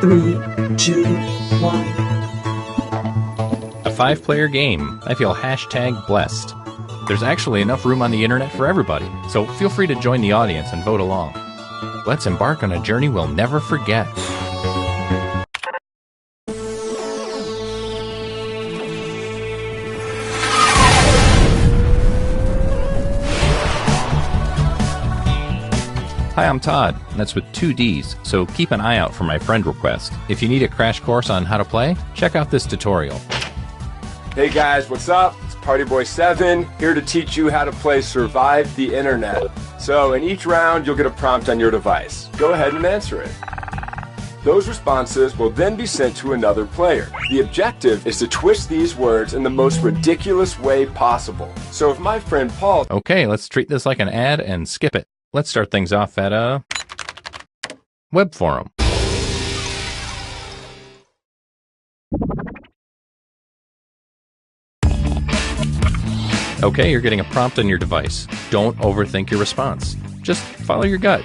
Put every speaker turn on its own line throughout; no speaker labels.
3, 2, 1.
A 5-player game. I feel #blessed. There's actually enough room on the internet for everybody, so feel free to join the audience and vote along. Let's embark on a journey we'll never forget. Hi, I'm Todd, and that's with 2 Ds, so keep an eye out for my friend request. If you need a crash course on how to play, check out this tutorial.
Hey guys, what's up? It's PartyBoy7, here to teach you how to play Survive the Internet. So in each round, you'll get a prompt on your device. Go ahead and answer it. Those responses will then be sent to another player. The objective is to twist these words in the most ridiculous way possible. So if my friend Paul...
Okay, let's treat this like an ad and skip it. Let's start things off at a web forum. Okay, you're getting a prompt on your device. Don't overthink your response. Just follow your gut.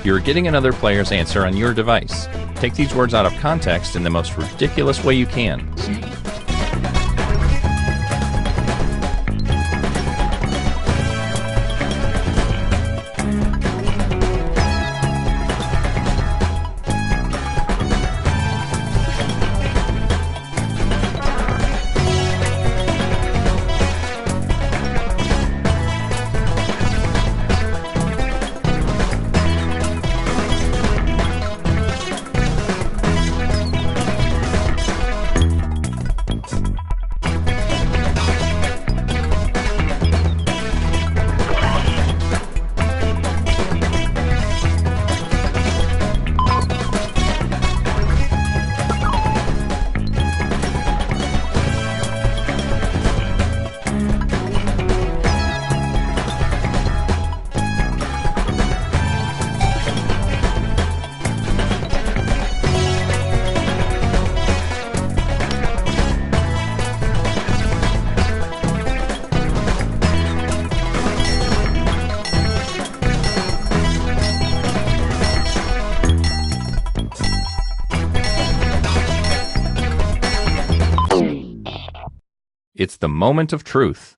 You're getting another player's answer on your device. Take these words out of context in the most ridiculous way you can. It's the moment of truth.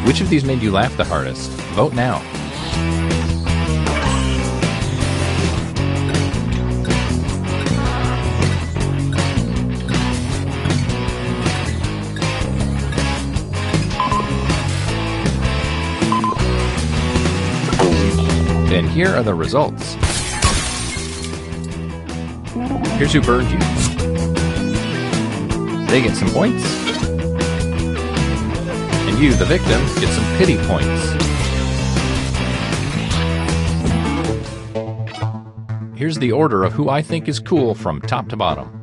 Which of these made you laugh the hardest? Vote now. And here are the results. Here's who burned you. They get some points. And you, the victim, get some pity points. Here's the order of who I think is cool from top to bottom.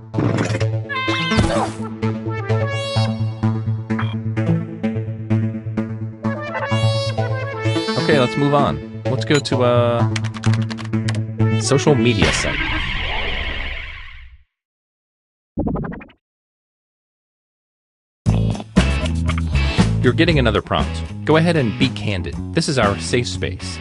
Okay, let's move on. Let's go to a social media site. You're getting another prompt. Go ahead and be candid. This is our safe space.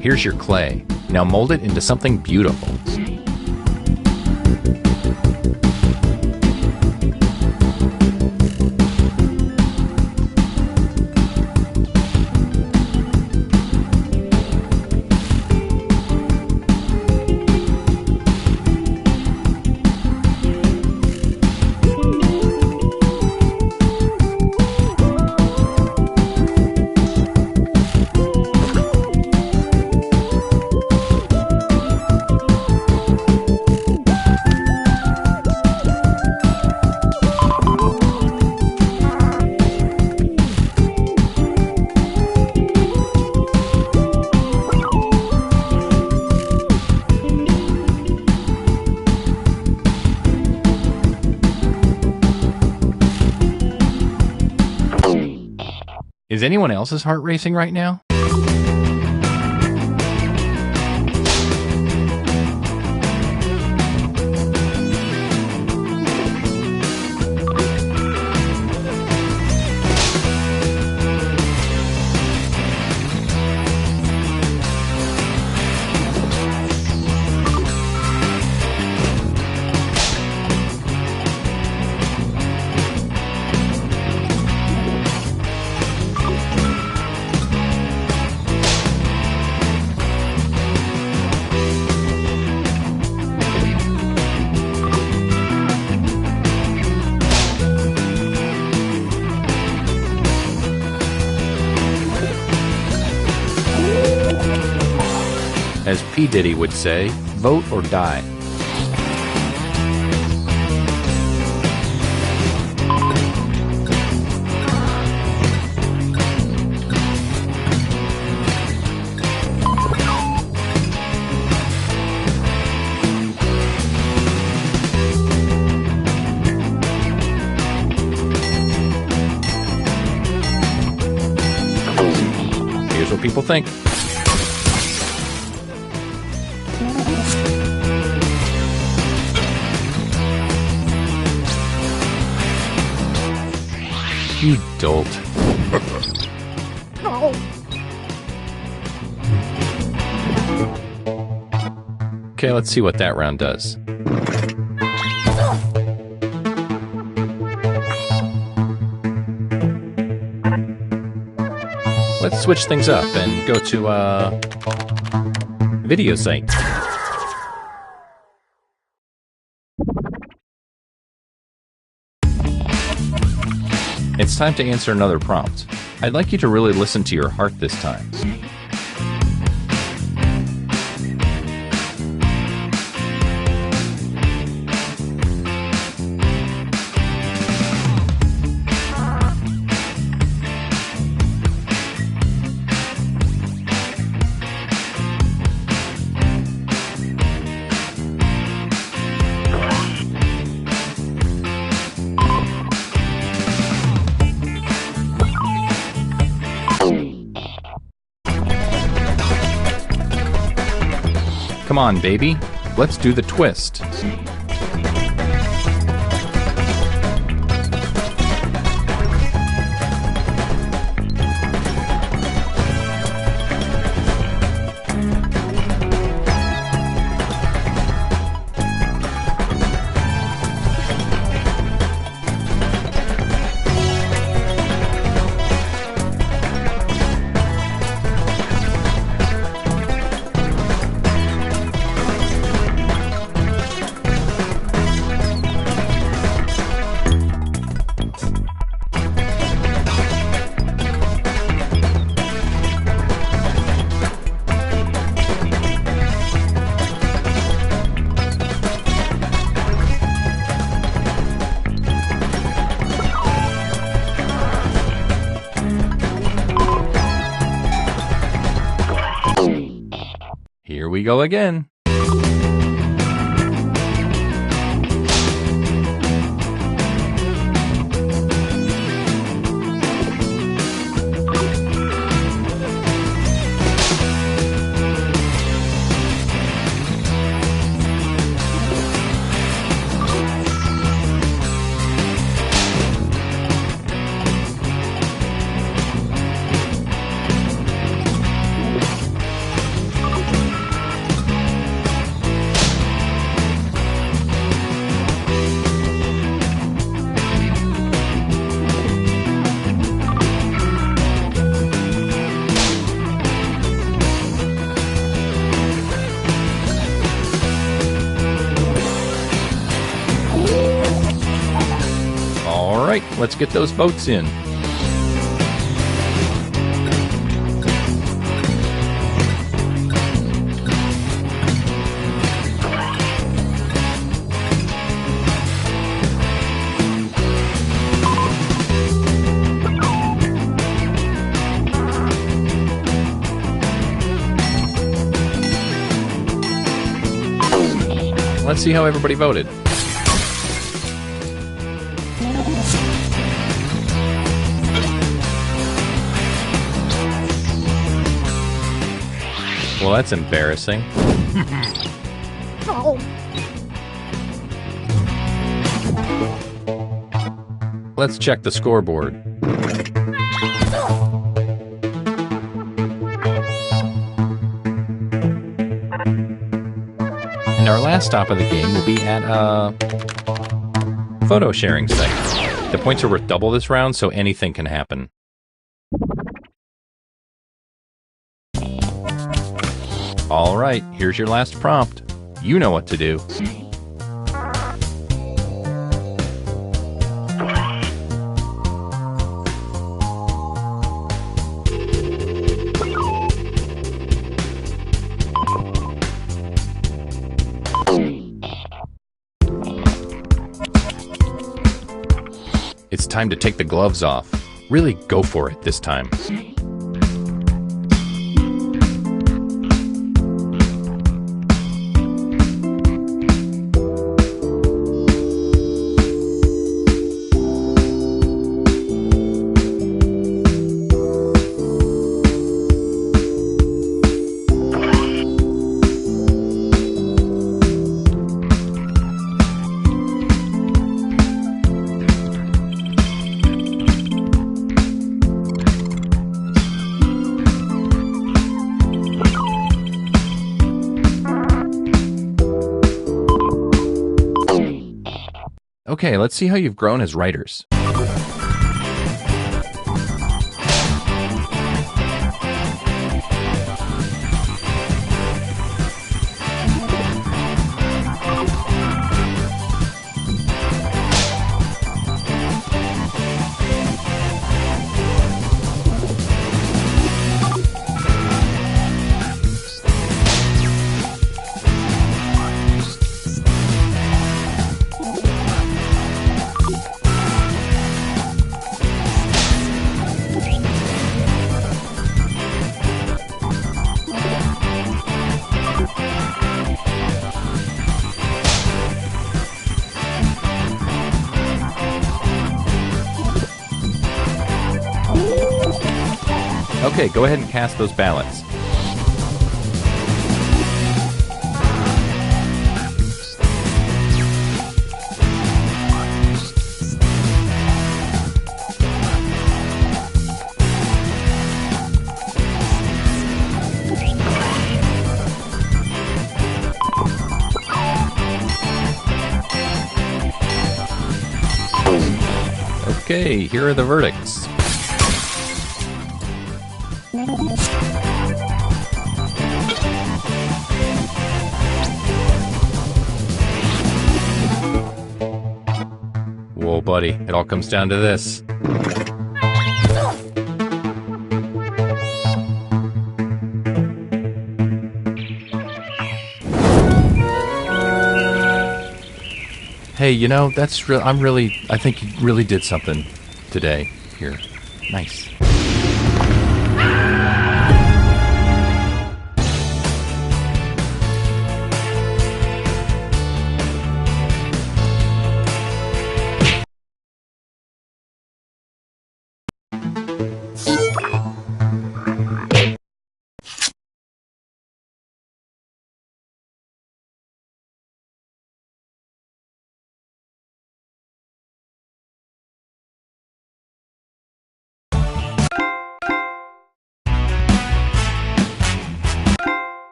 Here's your clay. Now mold it into something beautiful. Is anyone else's heart racing right now? As P. Diddy would say, vote or die. Here's what people think. You dolt. No. Okay, let's see what that round does. Let's switch things up and go to a video site. It's time to answer another prompt. I'd like you to really listen to your heart this time. Come on, baby. Let's do the twist. Here we go again. All right, let's get those votes in. Let's see how everybody voted. Well, that's embarrassing. Let's check the scoreboard. And our last stop of the game will be at a photo sharing site. The points are worth double this round, so anything can happen. All right, here's your last prompt. You know what to do. It's time to take the gloves off. Really go for it this time. Okay, let's see how you've grown as writers. Okay, go ahead and cast those ballots. Okay, here are the verdicts. Whoa, buddy, it all comes down to this. Hey, you know, that's real. I think you really did something today. Here. Nice.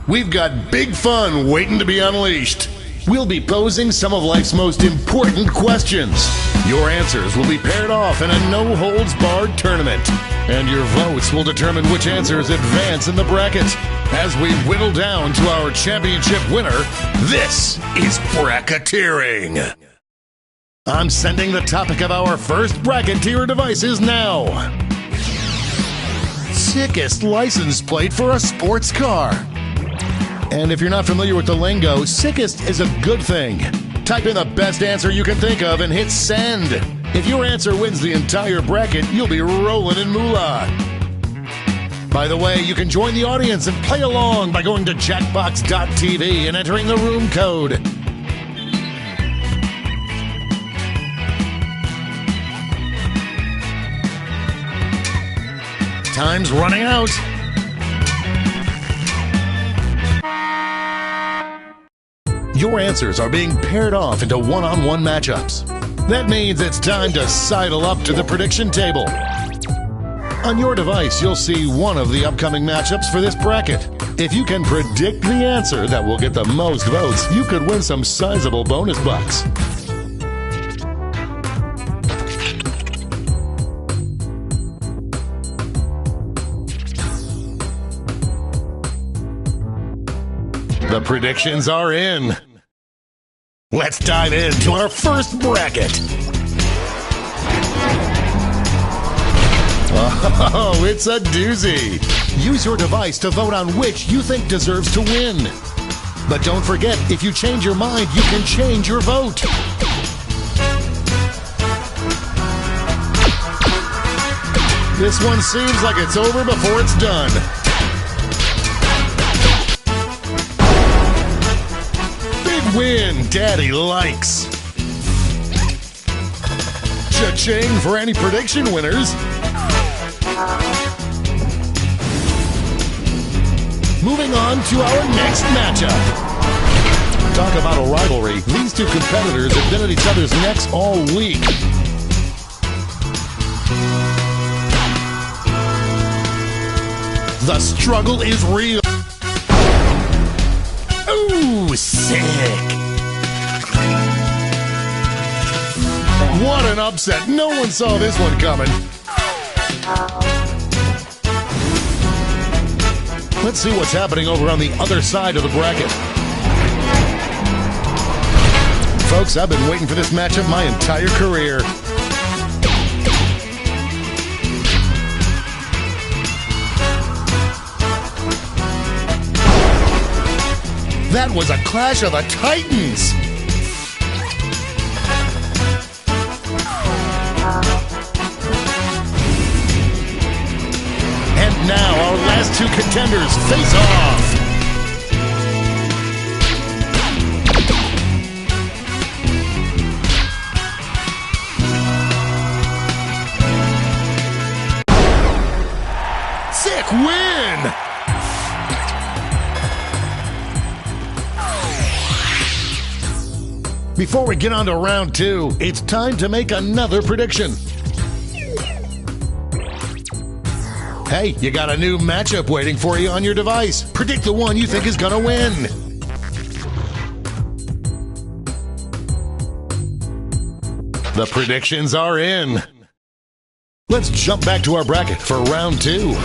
We've got big fun waiting to be unleashed. We'll be posing some of life's most important questions. Your answers will be paired off in a no-holds-barred tournament. And your votes will determine which answers advance in the bracket. As we whittle down to our championship winner, this is bracketeering. I'm sending the topic of our first bracketeer devices now. Sickest license plate for a sports car. And if you're not familiar with the lingo, sickest is a good thing. Type in the best answer you can think of and hit send. If your answer wins the entire bracket, you'll be rolling in moolah. By the way, you can join the audience and play along by going to jackbox.tv and entering the room code. Time's running out. Your answers are being paired off into one-on-one matchups. That means it's time to sidle up to the prediction table. On your device, you'll see one of the upcoming matchups for this bracket. If you can predict the answer that will get the most votes, you could win some sizable bonus bucks. The predictions are in. Let's dive into our first bracket. Oh, it's a doozy. Use your device to vote on which you think deserves to win. But don't forget, if you change your mind, you can change your vote. This one seems like it's over before it's done. Win Daddy likes. Cha-ching for any prediction winners. Moving on to our next matchup. Talk about a rivalry. These two competitors have been at each other's necks all week. The struggle is real. Ooh, sick. What an upset. No one saw this one coming. Let's see what's happening over on the other side of the bracket. Folks, I've been waiting for this matchup my entire career. That was a clash of the Titans! And now our last two contenders face off! Sick win! Before we get on to round two, it's time to make another prediction. Hey, you got a new matchup waiting for you on your device. Predict the one you think is gonna win. The predictions are in. Let's jump back to our bracket for round two.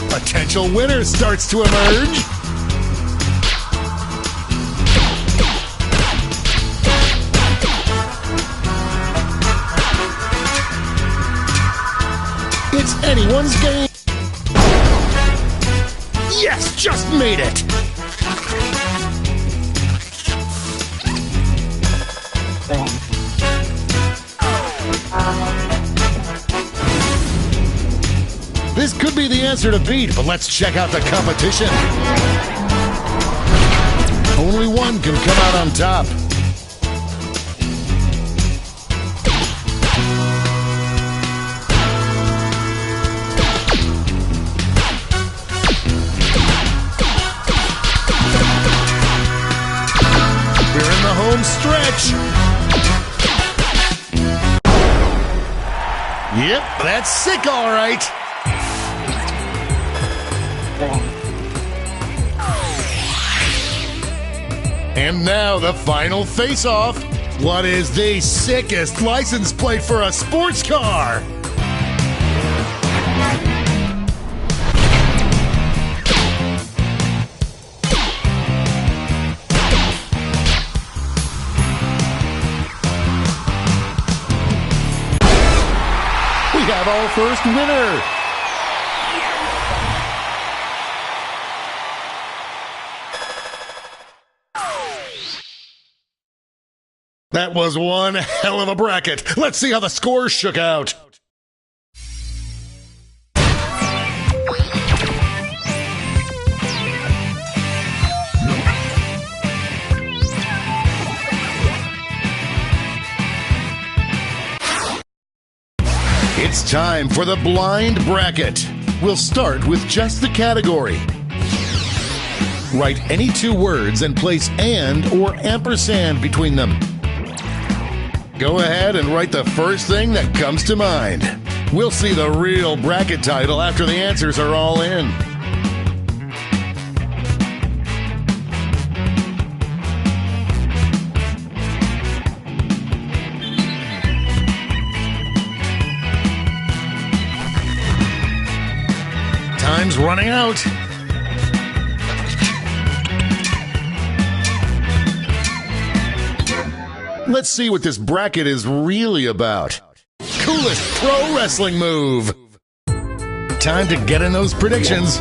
Potential winner starts to emerge. It's anyone's game. Yes, just made it. This could be the answer to beat, but let's check out the competition. Only one can come out on top. We're in the home stretch. Yep, that's sick, all right. And now the final face-off. What is the sickest license plate for a sports car? We have our first winner. That was one hell of a bracket. Let's see how the scores shook out. It's time for the blind bracket. We'll start with just the category. Write any two words and place and or ampersand between them. Go ahead and write the first thing that comes to mind. We'll see the real bracket title after the answers are all in. Time's running out. Let's see what this bracket is really about. Coolest pro wrestling move. Time to get in those predictions.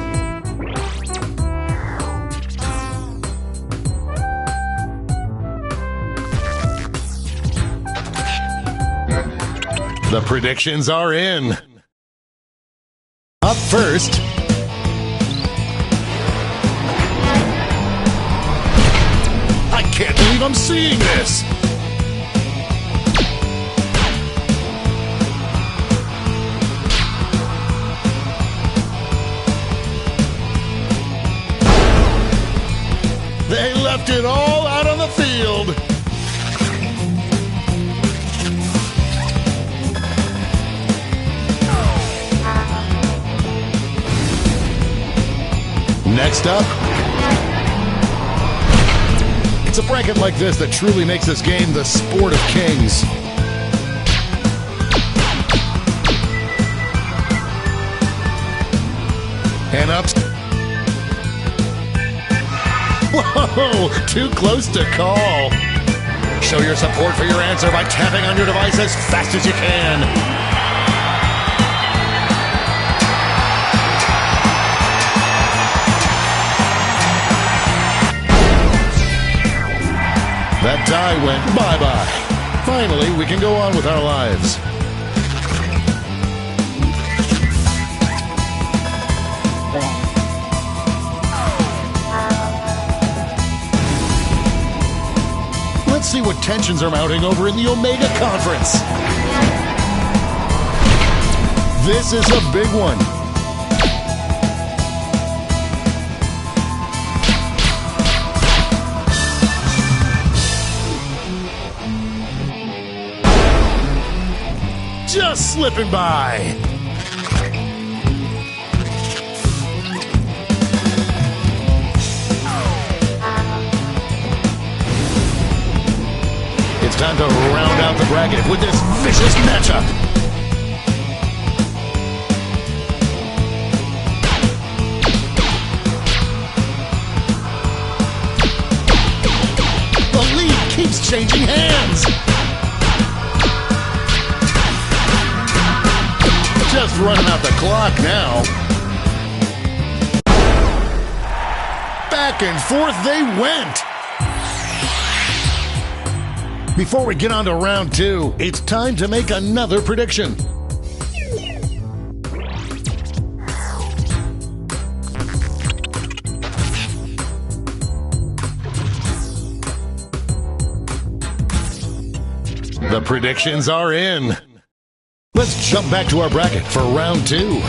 The predictions are in. Up first, I can't believe I'm seeing this. They left it all out on the field. Next up, it's a bracket like this that truly makes this game the sport of kings. And up. Whoa, too close to call. Show your support for your answer by tapping on your device as fast as you can. That tie went bye-bye. Finally, we can go on with our lives. Let's see what tensions are mounting over in the Omega Conference. This is a big one. Just slipping by. It's time to round out the bracket with this vicious matchup. The lead keeps changing hands. Just running out the clock now. Back and forth they went. Before we get on to round two, it's time to make another prediction. The predictions are in. Let's jump back to our bracket for round two.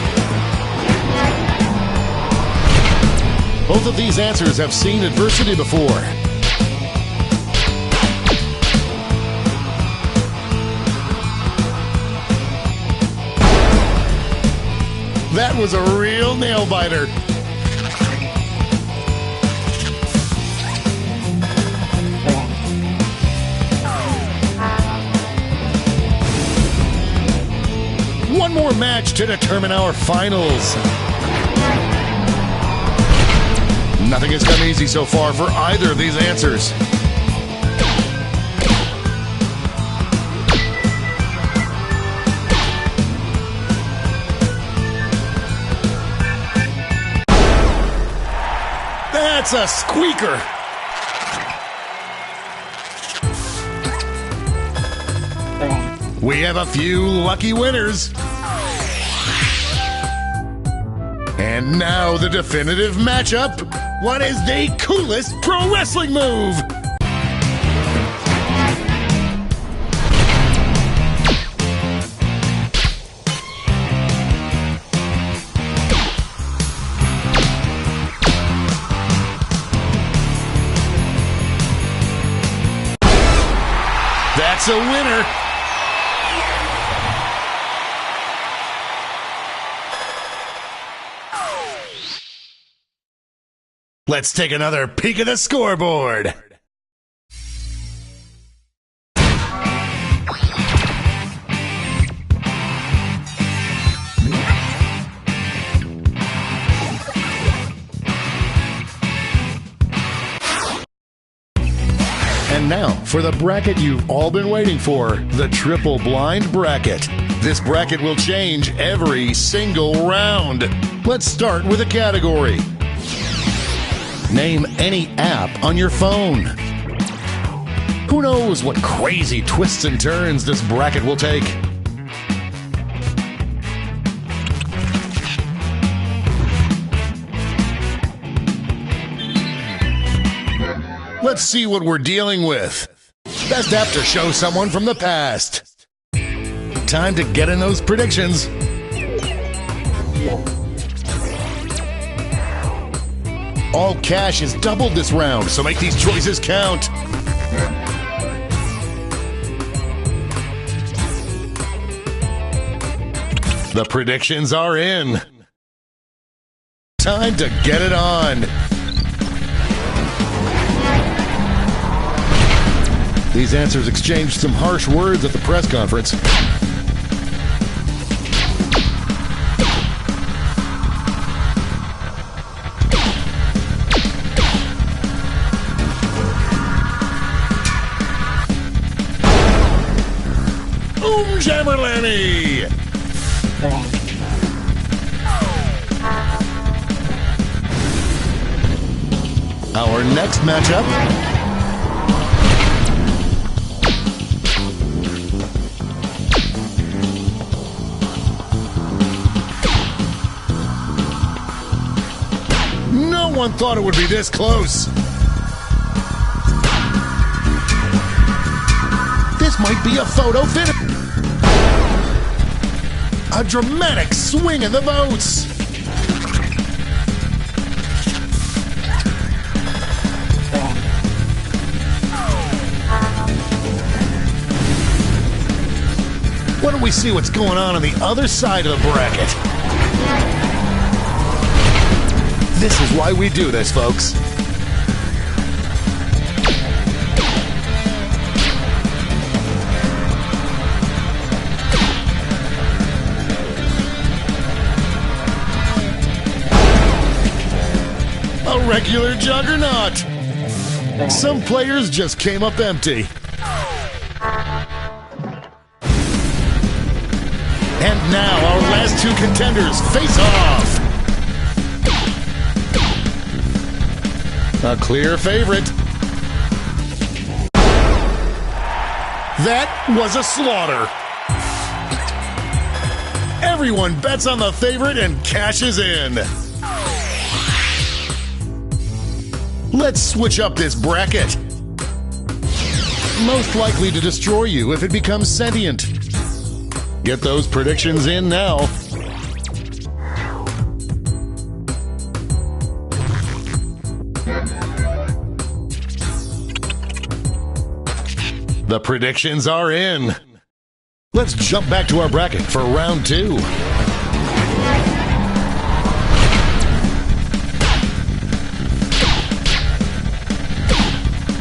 Both of these answers have seen adversity before. was a real nail-biter. One more match to determine our finals. Nothing has come easy so far for either of these answers. That's a squeaker. We have a few lucky winners. And now the definitive matchup. What is the coolest pro wrestling move? That's a winner. Let's take another peek at the scoreboard. And now for the bracket you've all been waiting for, the triple blind bracket. This bracket will change every single round. Let's start with a category. Name any app on your phone. Who knows what crazy twists and turns this bracket will take? Let's see what we're dealing with. Best app to show someone from the past. Time to get in those predictions. All cash is doubled this round, so make these choices count. The predictions are in. Time to get it on. These answers exchanged some harsh words at the press conference. Jammerlanny! Our next matchup. No one thought it would be this close. This might be a photo finish. A dramatic swing in the votes. Why don't we see what's going on the other side of the bracket? This is why we do this, folks. A regular juggernaut. Some players just came up empty. And now our last two contenders face off. A clear favorite. That was a slaughter. Everyone bets on the favorite and cashes in. Let's switch up this bracket. Most likely to destroy you if it becomes sentient. Get those predictions in now. The predictions are in. Let's jump back to our bracket for round two.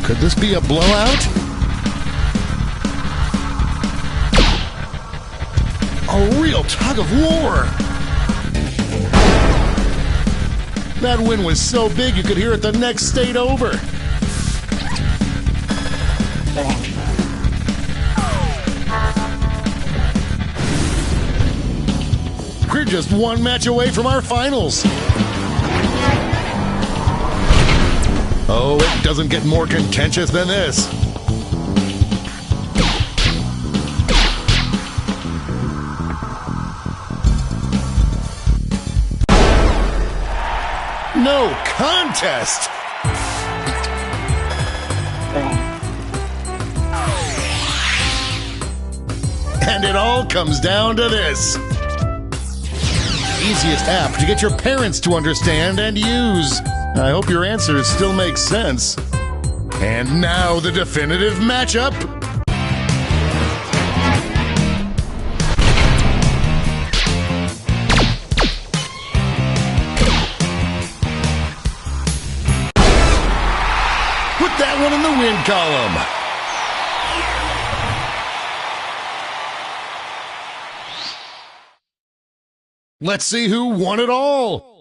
Could this be a blowout? A real tug of war. That win was so big you could hear it the next state over. We're just one match away from our finals. Oh, it doesn't get more contentious than this. No contest! And it all comes down to this. Easiest app to get your parents to understand and use. I hope your answers still make sense. And now the definitive matchup. Put that one in the win column. Let's see who won it all.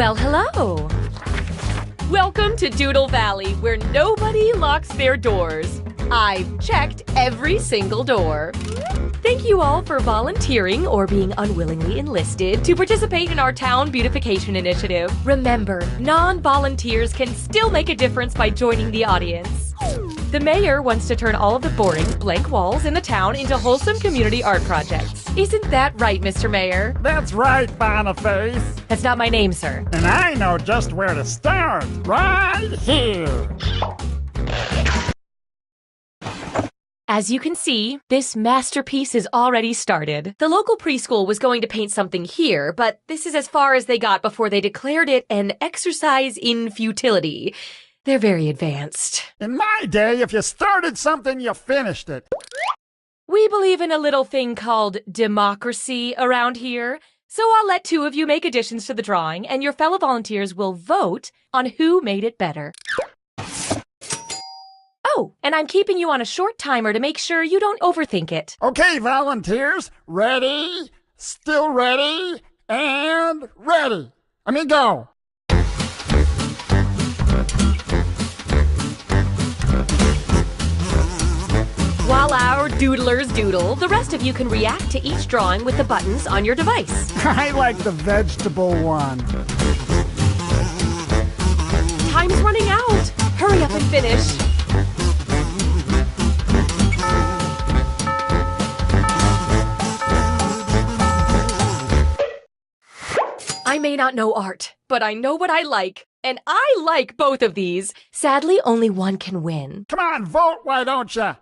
Well, hello. Welcome to Doodle Valley, where nobody locks their doors. I've checked every single door. Thank you all for volunteering or being unwillingly enlisted to participate in our town beautification initiative. Remember, non-volunteers can still make a difference by joining the audience. The mayor wants to turn all of the boring, blank walls in the town into wholesome community art projects. Isn't that right, Mr. Mayor?
That's right, Boniface.
That's not my name, sir.
And I know just where to start. Right here.
As you can see, this masterpiece is already started. The local preschool was going to paint something here, but this is as far as they got before they declared it an exercise in futility. They're very advanced.
In my day, if you started something, you finished it.
We believe in a little thing called democracy around here, so I'll let two of you make additions to the drawing, and your fellow volunteers will vote on who made it better. Oh, and I'm keeping you on a short timer to make sure you don't overthink it.
Okay, volunteers, ready, still ready, and ready. I mean, go.
While our doodlers doodle, the rest of you can react to each drawing with the buttons on your device.
I like the vegetable one.
Time's running out. Hurry up and finish. I may not know art, but I know what I like. And I like both of these. Sadly, only one can win.
Come on, vote, why don't ya?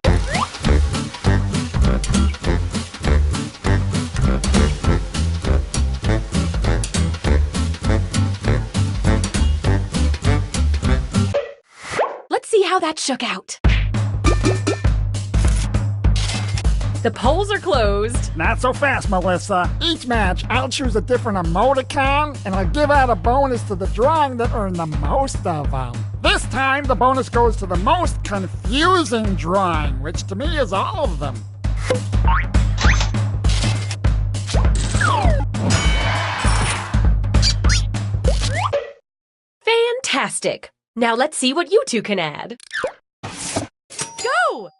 Let's see how that shook out. The polls are closed.
Not so fast, Melissa. Each match, I'll choose a different emoticon, and I'll give out a bonus to the drawing that earned the most of them. This time, the bonus goes to the most confusing drawing, which to me is all of them.
Fantastic! Now let's see what you two can add. Go!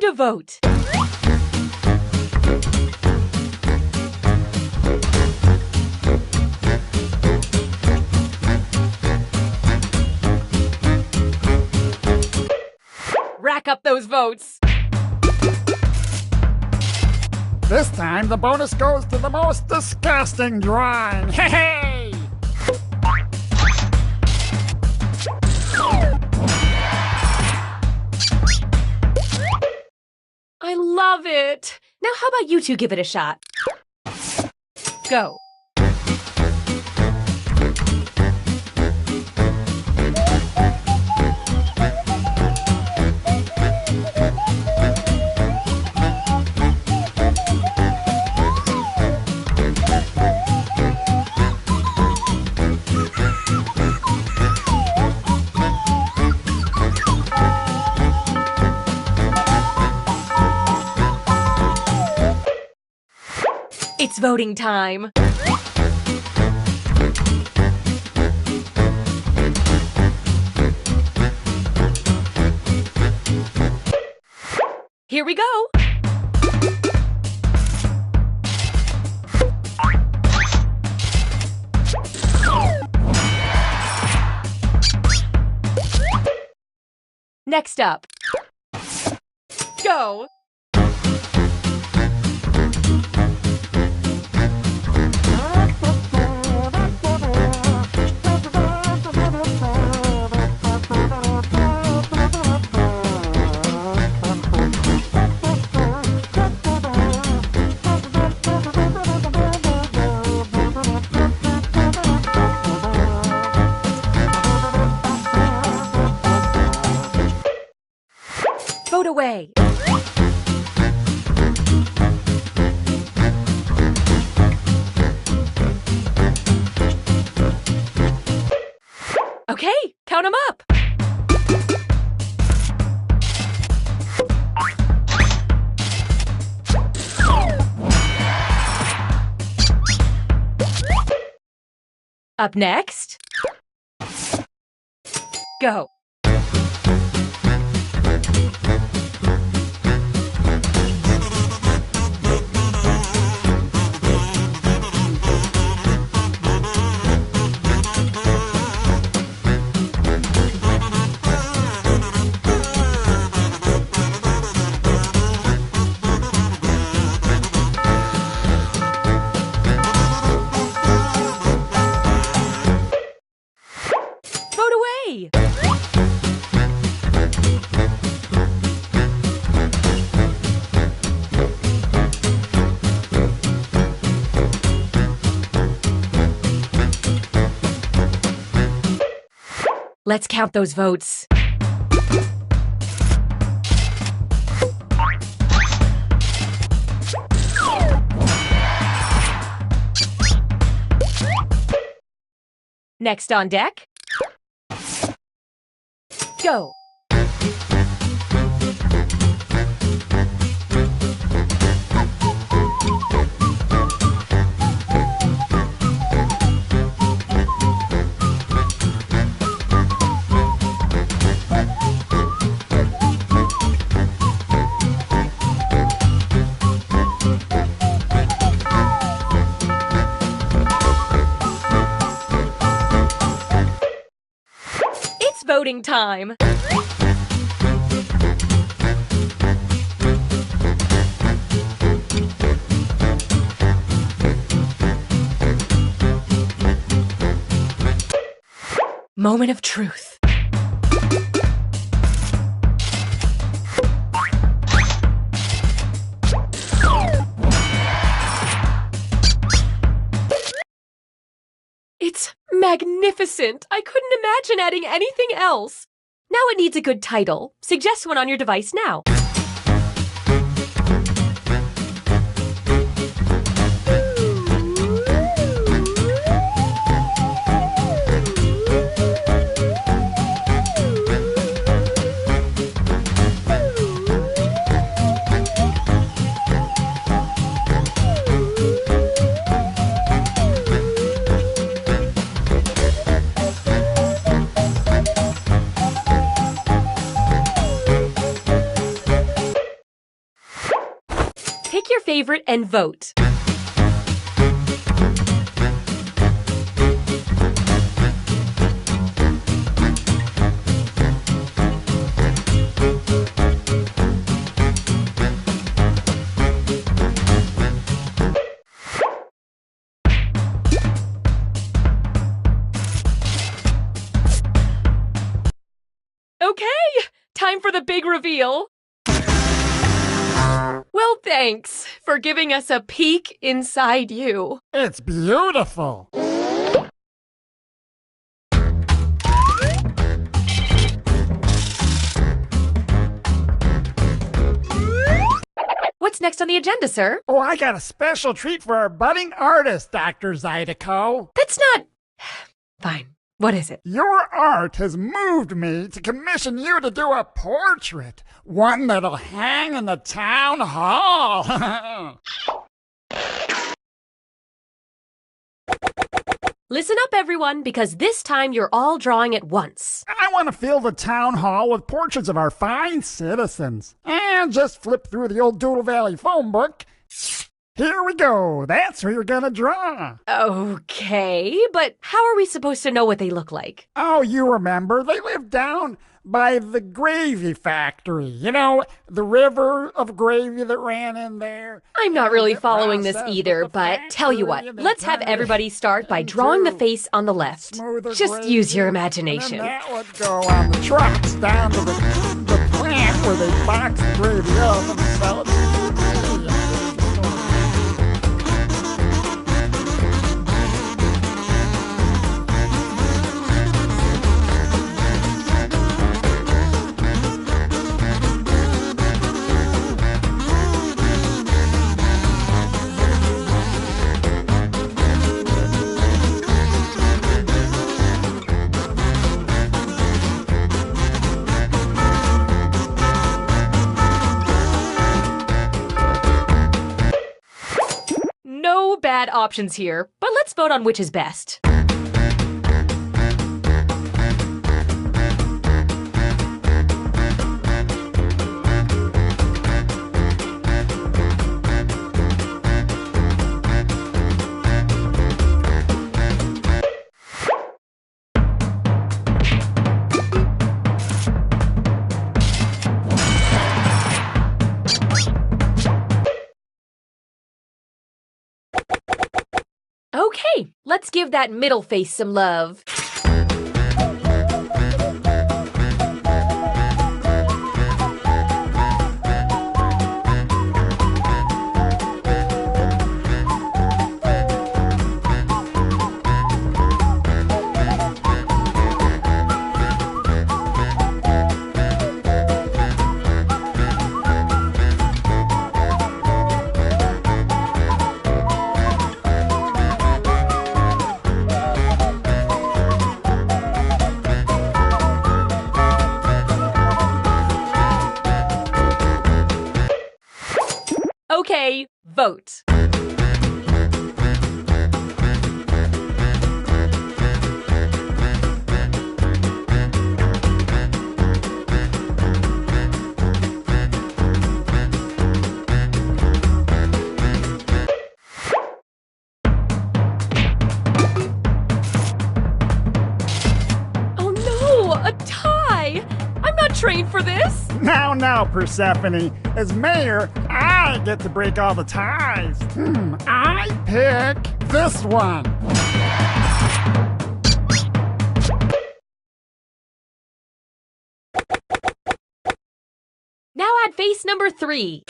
To vote. Rack up those votes.
This time, the bonus goes to the most disgusting drawing. Hey, hey!
I love it. Now how about you two give it a shot? Go. It's voting time. Here we go. Next up. Go. Vote away. Okay, count them up. Up next. Go. Vote away. Let's count those votes. Next on deck. Go. It's voting time. Moment of truth. It's magnificent. I couldn't imagine adding anything else. Now it needs a good title. Suggest one on your device now. Pick your favorite and vote. Okay, time for the big reveal. Well, thanks for giving us a peek inside you.
It's beautiful.
What's next on the agenda, sir?
Oh, I got a special treat for our budding artist, Dr. Zydeco.
That's not... Fine. What is it?
Your art has moved me to commission you to do a portrait, one that'll hang in the town hall.
Listen up, everyone, because this time you're all drawing at once.
I want to fill the town hall with portraits of our fine citizens. And just flip through the old Doodle Valley phone book. Here we go. That's who you're gonna draw.
Okay, but how are we supposed to know what they look like?
Oh, you remember. They live down by the gravy factory. You know, the river of gravy that ran in there.
I'm not really following this either, but tell you what, let's have everybody start by drawing the face on the left. Just use your imagination.
And then that would go on the trucks down to the plant where they box the gravy up and sell it.
No bad options here, but let's vote on which is best. Okay, let's give that middle face some love. Okay, vote. Oh no, a tie! I'm not trained for this.
Now, Persephone, as mayor, I get to break all the ties. I pick this one.
Now add face number 3.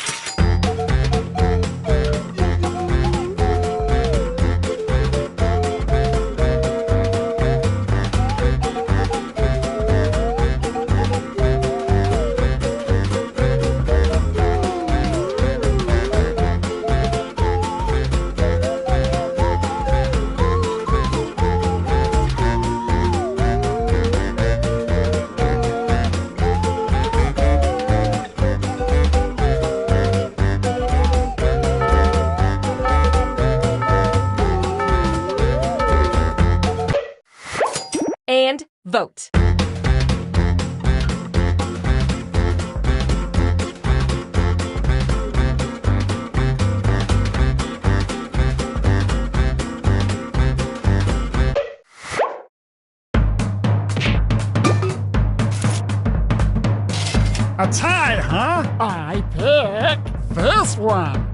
vote.
A tie, huh? I pick this one.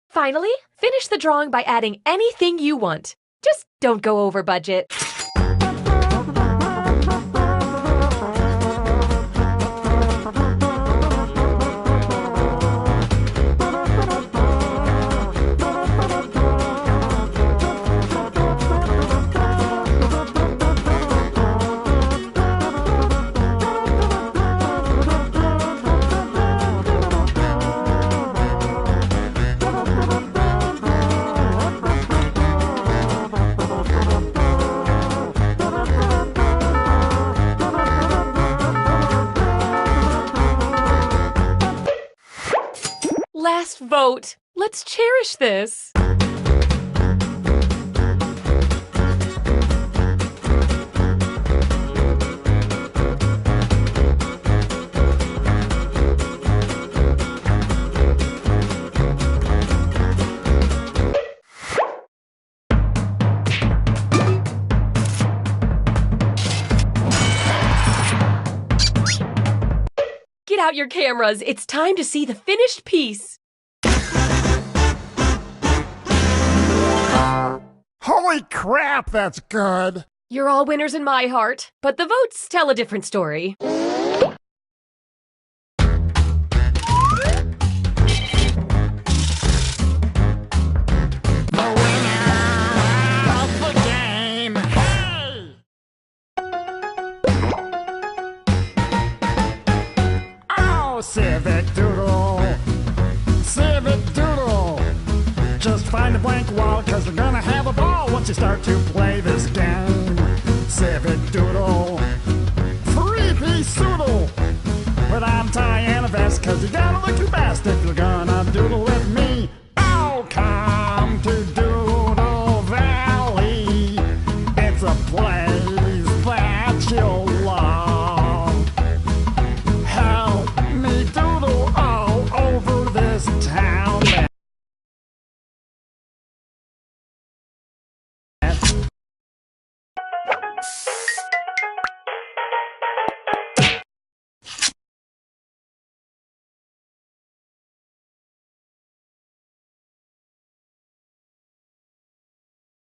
Finally, finish the drawing by adding anything you want. Just don't go over budget. Last vote. Let's cherish this. Get out your cameras. It's time to see the finished piece.
Holy crap, that's good.
You're all winners in my heart, but the votes tell a different story.
The winner of the game. Hey! Oh, Civic Doodle. Civic Doodle. Just find a blank wall, cause we're gonna have a ball once you start to play this game. Civic Doodle. Three-piece doodle. With on tie and a vest, cause you gotta look your best if you're gonna doodle with me.